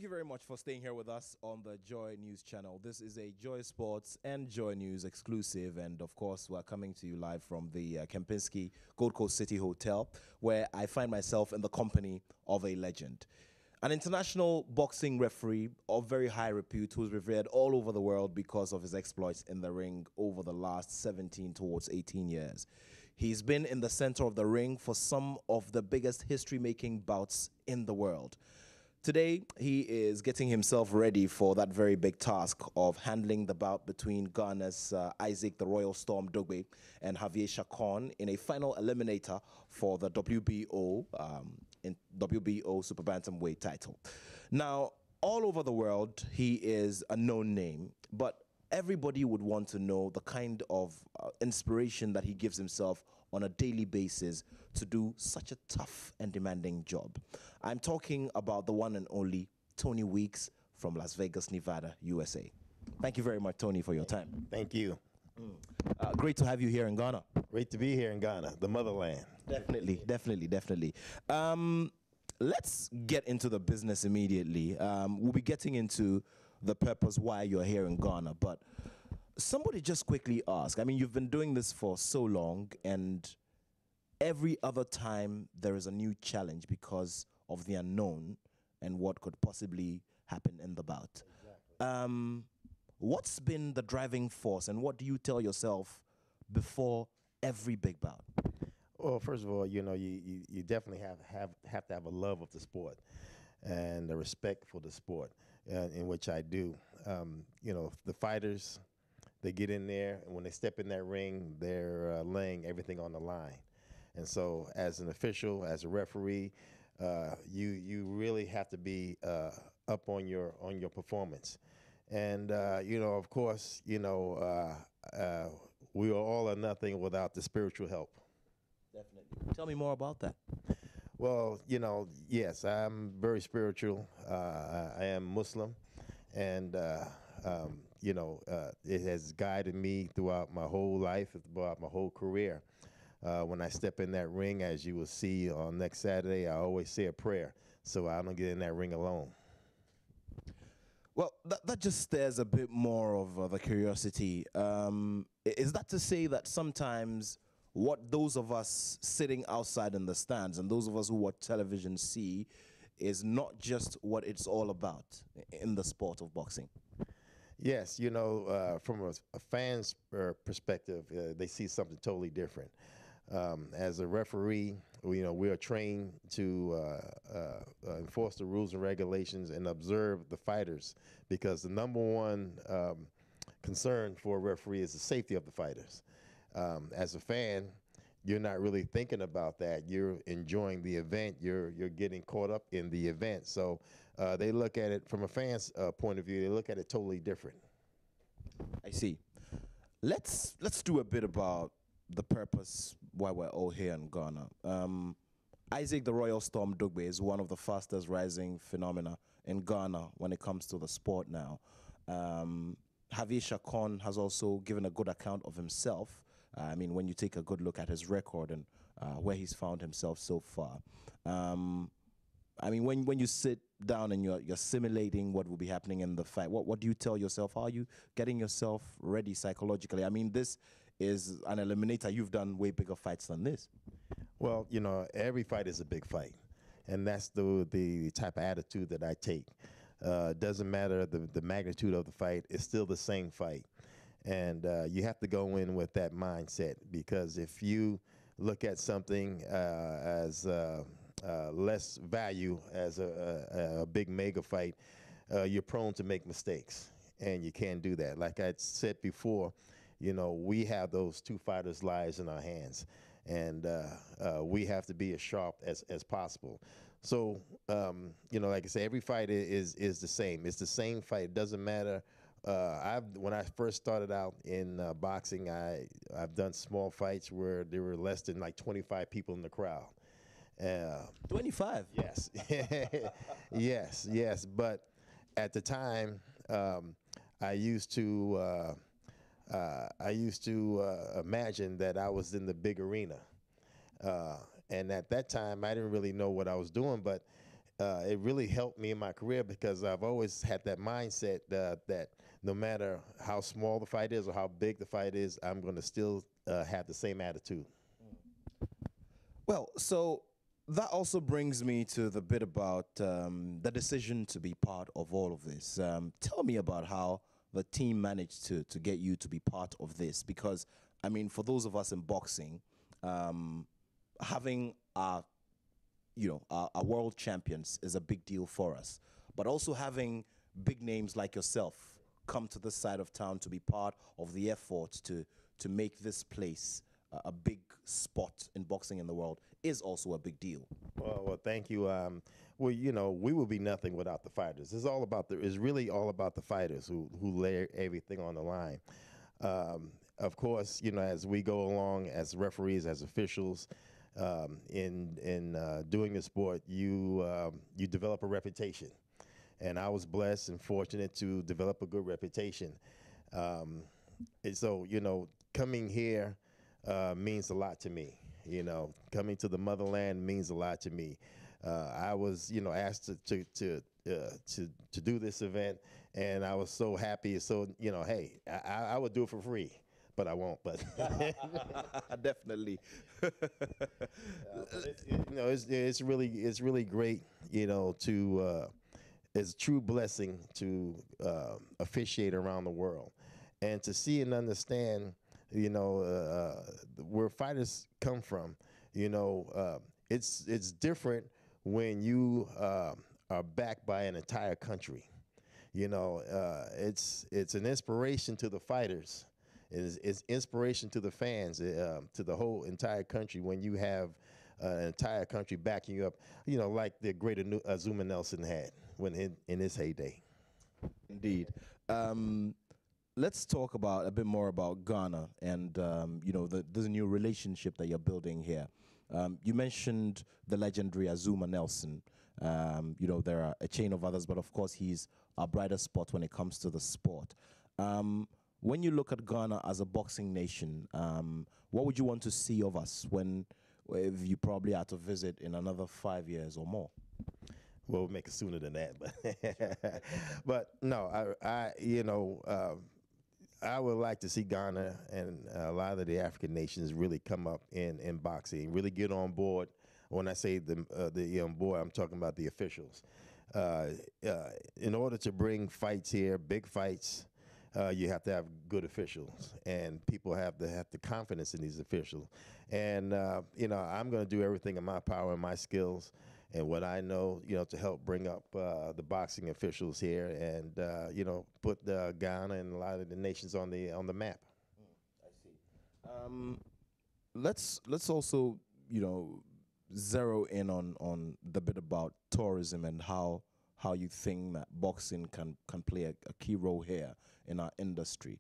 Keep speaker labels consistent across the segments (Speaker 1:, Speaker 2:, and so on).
Speaker 1: Thank you very much for staying here with us on the Joy News channel. This is a Joy Sports and Joy News exclusive, and of course, we're coming to you live from the Kempinski Gold Coast City Hotel, where I find myself in the company of a legend. An international boxing referee of very high repute who's revered all over the world because of his exploits in the ring over the last 17 towards 18 years. He's been in the center of the ring for some of the biggest history-making bouts in the world. Today, he is getting himself ready for that very big task of handling the bout between Ghana's Isaac the Royal Storm Dogboe and Javier Chacon in a final eliminator for the WBO Super Bantamweight title. Now, all over the world, he is a known name, but everybody would want to know the kind of inspiration that he gives himself on a daily basis to do such a tough and demanding job. I'm talking about the one and only Tony Weeks from Las Vegas, Nevada, USA. Thank you very much, Tony, for your time.
Speaker 2: Thank you.
Speaker 1: Great to have you here in Ghana.
Speaker 2: Great to be here in Ghana, the motherland.
Speaker 1: Definitely. Let's get into the business immediately. We'll be getting into the purpose why you're here in Ghana, but somebody just quickly ask. I mean, you've been doing this for so long, and every other time there is a new challenge because of the unknown and what could possibly happen in the bout. Exactly. What's been the driving force, and what do you tell yourself before every big bout?
Speaker 2: Well, first of all, you know, you definitely have to have a love of the sport and a respect for the sport, in which I do. You know, the fighters, they get in there, and when they step in that ring, they're laying everything on the line. And so as an official, as a referee, you really have to be up on your performance. And, you know, of course, you know, we are all or nothing without the spiritual help.
Speaker 1: Definitely. Tell me more about that.
Speaker 2: Well, you know, yes, I'm very spiritual. I am Muslim, and you know, it has guided me throughout my whole life, throughout my whole career. When I step in that ring, as you will see on next Saturday, I always say a prayer, so I don't get in that ring alone.
Speaker 1: Well, that just stirs a bit more of the curiosity. Is that to say that sometimes what those of us sitting outside in the stands and those of us who watch television see is not just what it's all about in the sport of boxing?
Speaker 2: Yes, you know, from a fan's perspective, they see something totally different. As a referee, you know, we are trained to enforce the rules and regulations and observe the fighters, because the number one concern for a referee is the safety of the fighters. As a fan, you're not really thinking about that. You're enjoying the event. You're getting caught up in the event. So they look at it from a fan's point of view. They look at it totally different.
Speaker 1: I see. Let's do a bit about the purpose why we're all here in Ghana. Isaac the Royal Storm Dogboe is one of the fastest rising phenomena in Ghana when it comes to the sport now. Javier Chacon has also given a good account of himself. I mean, when you take a good look at his record and where he's found himself so far. I mean, when you sit down and you're simulating what will be happening in the fight, what do you tell yourself? How are you getting yourself ready psychologically? I mean, this is an eliminator. You've done way bigger fights than this.
Speaker 2: Well, you know, every fight is a big fight, and that's the type of attitude that I take. Doesn't matter the magnitude of the fight, it's still the same fight. And you have to go in with that mindset, because if you look at something as less value as a big mega fight, you're prone to make mistakes, and you can't do that. Like I said before, you know, we have those two fighters' lives in our hands, and we have to be as sharp as possible. So, you know, like I say, every fight is the same. It's the same fight. It doesn't matter. When I first started out in boxing, I've done small fights where there were less than like 25 people in the crowd.
Speaker 1: 25?
Speaker 2: Yes. yes. But at the time, I used to imagine that I was in the big arena. And at that time, I didn't really know what I was doing, but it really helped me in my career because I've always had that mindset that no matter how small the fight is or how big the fight is, I'm going to still have the same attitude.
Speaker 1: Well, so that also brings me to the bit about the decision to be part of all of this. Tell me about how the team managed to get you to be part of this, because I mean, for those of us in boxing, having our world champions is a big deal for us, but also having big names like yourself come to this side of town to be part of the effort to make this place a big spot in boxing in the world is also a big deal.
Speaker 2: Well, thank you. Well, we would be nothing without the fighters. It's really all about the fighters who lay everything on the line. Of course, as we go along as referees, as officials, in doing the sport, you develop a reputation, and I was blessed and fortunate to develop a good reputation. And so, coming here means a lot to me. Coming to the motherland means a lot to me. I was, asked to do this event, and I was so happy. So, hey, I would do it for free, but I won't. But
Speaker 1: Definitely.
Speaker 2: it's really great, to it's a true blessing to officiate around the world, and to see and understand, where fighters come from. It's different when you are backed by an entire country. It's an inspiration to the fighters. It's inspiration to the fans, to the whole entire country when you have an entire country backing you up. Like the great Azuma Nelson had when in his heyday.
Speaker 1: Indeed. Let's talk about a bit more about Ghana and the new relationship that you're building here. You mentioned the legendary Azuma Nelson. There are a chain of others, but of course he's our brightest spot when it comes to the sport. When you look at Ghana as a boxing nation, what would you want to see of us if you probably are to visit in another 5 years or more?
Speaker 2: Well, we'll make it sooner than that, but no, I would like to see Ghana and a lot of the African nations really come up in boxing, really get on board. When I say the board, I'm talking about the officials. In order to bring fights here, big fights, you have to have good officials, and people have to have the confidence in these officials. And I'm going to do everything in my power and my skills and what I know, to help bring up the boxing officials here, and put Ghana and a lot of the nations on the map.
Speaker 1: I see. Let's also zero in on the bit about tourism and how you think that boxing can play a key role here in our industry.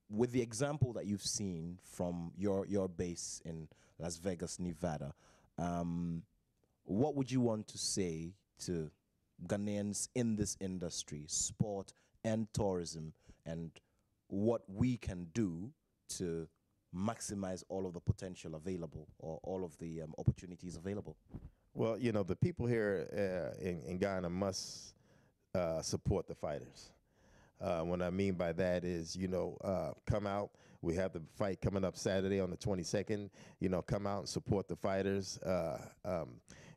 Speaker 1: With the example that you've seen from your base in Las Vegas, Nevada, what would you want to say to Ghanaians in this industry, sport and tourism, and what we can do to maximize all of the potential available or all of the opportunities available?
Speaker 2: Well, the people here in Ghana must support the fighters. What I mean by that is, come out. We have the fight coming up Saturday on the 22nd. Come out and support the fighters.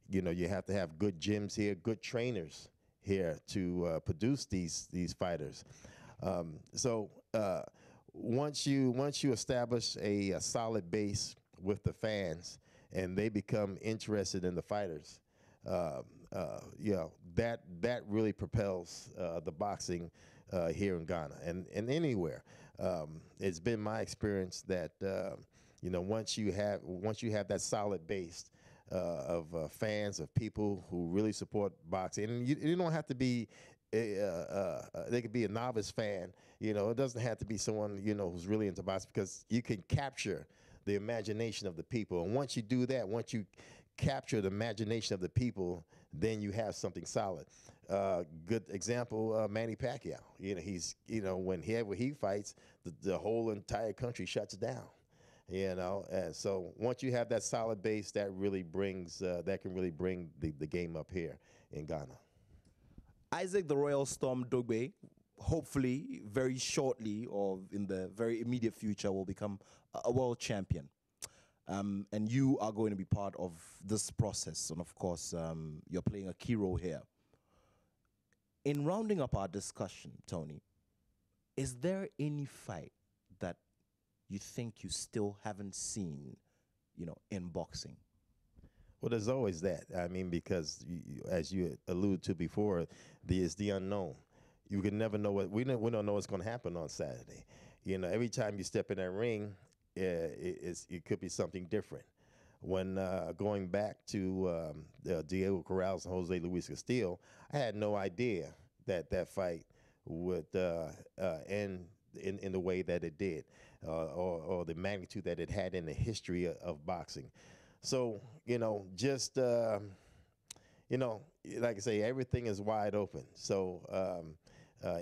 Speaker 2: You have to have good gyms here, good trainers here to produce these fighters. So once you establish a solid base with the fans, and they become interested in the fighters, that really propels the boxing here in Ghana and anywhere. It's been my experience that once you have that solid base of fans, of people who really support boxing, and you don't have to be they could be a novice fan. It doesn't have to be someone who's really into boxing, because you can capture the imagination of the people. And once you do that, once you capture the imagination of the people, then you have something solid. Good example, Manny Pacquiao. He's when he fights, the whole entire country shuts down. You know, and so once you have that solid base, that really brings that can really bring the game up here in Ghana.
Speaker 1: Isaac the Royal Storm Dogboe, hopefully very shortly or in the very immediate future, will become a world champion. And you are going to be part of this process. And of course, you're playing a key role here. In rounding up our discussion, Tony, is there any fight that you think you still haven't seen, in boxing?
Speaker 2: Well, there's always that. I mean, because as you alluded to before, is the unknown. You can never know we don't know what's going to happen on Saturday. You know, every time you step in that ring, it could be something different. When going back to Diego Corrales and Jose Luis Castillo, I had no idea that that fight would end in the way that it did, or the magnitude that it had in the history of boxing. So, just, like I say, everything is wide open. So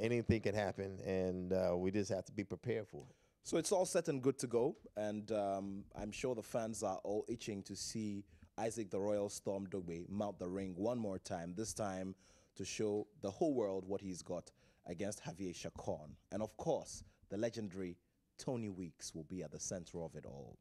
Speaker 2: anything can happen, and we just have to be prepared for it.
Speaker 1: So it's all set and good to go, and I'm sure the fans are all itching to see Isaac the Royal Storm Dogboe mount the ring one more time, this time to show the whole world what he's got against Javier Chacon. And of course, the legendary Tony Weeks will be at the center of it all.